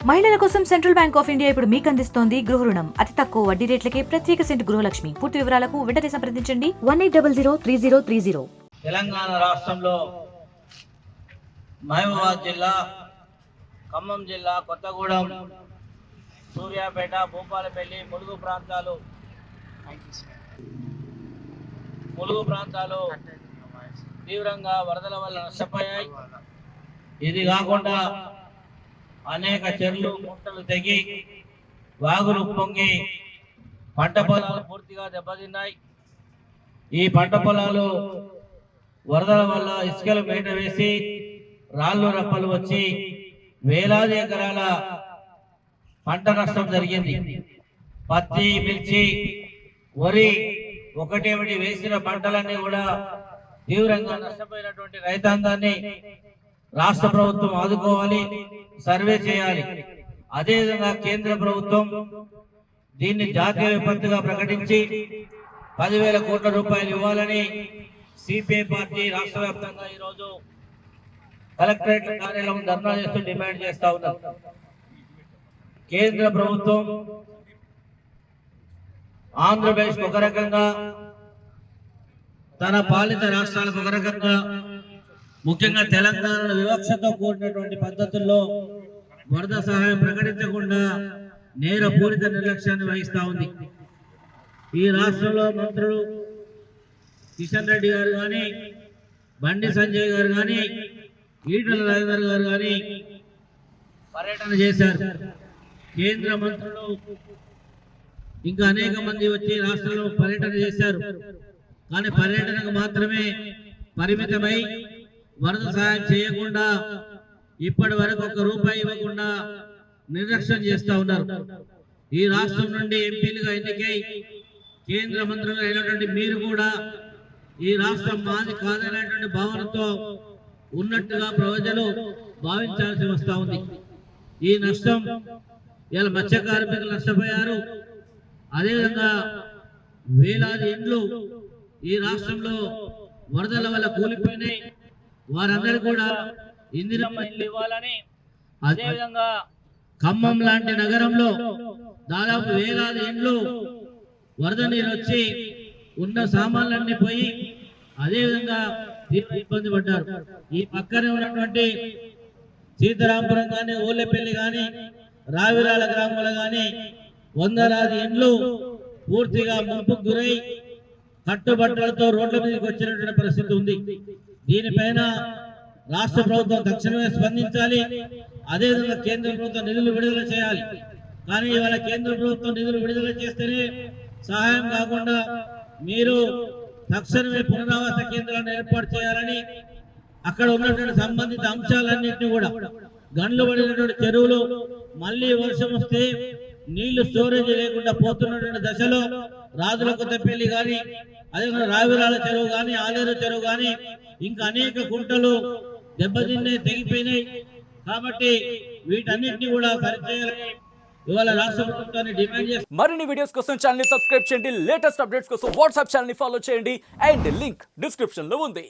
మహిళల కోసం central bank of India ఇప్పుడు మీకు అందిస్తోంది గృహ రుణం. అతి తక్కువ వడ్డీ రేట్లకే ప్రత్యేక సెంటు గృహలక్ష్మి. పూర్తి వివరాలకు వెంటనే సంప్రదించండి 18003030. తెలంగాణ రాష్ట్రంలో మహబూబాబాద్ జిల్లా, ఖమ్మం జిల్లా, కొత్తగూడెం, సూర్యాపేట, భూపాలపల్లి, ములుగు ప్రాంతాలు తీవ్రంగా వరదల వల్ల నష్టపోయాయి. ఇది కాకుండా అనేక చెర్లు, గుంటలు తెగి, వాగులు పొంగి పంట పొలాలు పూర్తిగా దెబ్బతిన్నాయి. ఈ పంట పొలాలు వరదల వల్ల ఇసుకలు మేట వేసి రాళ్ళు రప్పలు వచ్చి వేలాది ఎకరాల పంట నష్టం జరిగింది. పత్తి, మిర్చి, వరి ఒకటేమిటి వేసిన పంటలన్నీ కూడా తీవ్రంగా నష్టపోయినటువంటి రైతాంగాన్ని రాష్ట్ర ప్రభుత్వం ఆదుకోవాలి, సర్వే చేయాలి. అదేవిధంగా కేంద్ర ప్రభుత్వం దీన్ని జాతీయ విపత్తుగా ప్రకటించి 10,000 కోట్ల రూపాయలు ఇవ్వాలని సిపిఐ పార్టీ రాష్ట్ర వ్యాప్తంగా ఈరోజు కలెక్టరేట్ కార్యాలయం ధర్నా చేస్తూ డిమాండ్ చేస్తా ఉన్నారు. కేంద్ర ప్రభుత్వం ఆంధ్రప్రదేశ్ ఒక రకంగా, తన పాలిత రాష్ట్రాలకు ఒక రకంగా, ముఖ్యంగా తెలంగాణలో వివక్షతో కూడినటువంటి పద్ధతుల్లో వరద సహాయం ప్రకటించకుండా నేరపూరిత నిర్లక్ష్యాన్ని వహిస్తా ఉంది. ఈ రాష్ట్రంలో మంత్రులు కిషన్ రెడ్డి గారు కానీ, బండి సంజయ్ గారు కానీ, ఈటల రాజేందర్ గారు కానీ పర్యటన చేశారు. కేంద్ర మంత్రులు ఇంకా అనేక మంది వచ్చి రాష్ట్రంలో పర్యటన చేశారు. కానీ పర్యటనకు మాత్రమే పరిమితమై వరద సహాయం చేయకుండా ఇప్పటి వరకు 1 రూపాయి ఇవ్వకుండా నిర్లక్ష్యం చేస్తా ఉన్నారు. ఈ రాష్ట్రం నుండి ఎంపీలుగా ఎన్నికై కేంద్ర మంత్రులు అయినటువంటి మీరు కూడా ఈ రాష్ట్రం మాది కాదనేటువంటి భావనతో ఉన్నట్టుగా ప్రజలు భావించాల్సి వస్తా ఉంది. ఈ నష్టం ఇలా మత్స్య కార్మికులు నష్టపోయారు. అదేవిధంగా వేలాది ఇండ్లు ఈ రాష్ట్రంలో వరదల వల్ల కూలిపోయినాయి. వారందరూ కూడా ఇందిరమ్మ ఇల్లు ఇవ్వాలని, అదేవిధంగా ఖమ్మం లాంటి నగరంలో దాదాపు వేలాది ఇండ్లు వరద నీరు వచ్చి ఉన్న సామాన్లన్నీ పోయి అదేవిధంగా ఇబ్బంది పడ్డారు. ఈ పక్కనే ఉన్నటువంటి సీతారాంపురం కానీ, ఓలేపల్లి కానీ, రావిరాల గ్రామాలు కానీ వందలాది ఇండ్లు పూర్తిగా ముంపుకు గురై కట్టుబట్టలతో రోడ్ల మీదకి వచ్చినటువంటి పరిస్థితి ఉంది. దీనిపైన రాష్ట్ర ప్రభుత్వం తక్షణమే స్పందించాలి. అదేవిధంగా కేంద్ర ప్రభుత్వం నిధులు విడుదల చేయాలి. కానీ ఇవాళ కేంద్ర ప్రభుత్వం నిధులు విడుదల చేస్తేనే సహాయం కాకుండా మీరు తక్షణమే పునరావాస కేంద్రాలను ఏర్పాటు చేయాలని, అక్కడ ఉన్నటువంటి సంబంధిత అంశాలన్నింటినీ కూడా, గండ్లు పడినటువంటి చెరువులు మళ్ళీ వర్షం వస్తే నీళ్లు స్టోరేజ్ లేకుండా పోతున్నటువంటి దశలో రాజుల కొత్తపల్లి కానీ, అదేవిధంగా రావిరాల చెరువు కానీ, ఆలేరు చెరువు కానీ ఇంకా అనేక కుంటలు దెబ్బతిన్నాయి, తెగిపోయినాయి. కాబట్టి వీటన్నిటిని కూడా సరిచేయాలని ఇవాళ రాష్ట్ర ప్రభుత్వాన్ని డిమాండ్ చేస్తారు. మరిన్ని వీడియోస్ కోసం ఛానల్ ని సబ్స్క్రైబ్ చేయండి. లేటెస్ట్ అప్డేట్స్ కోసం వాట్సాప్ ఛానల్ ని ఫాలో చేయండి. అండ్ లింక్ డిస్క్రిప్షన్ లో ఉంది.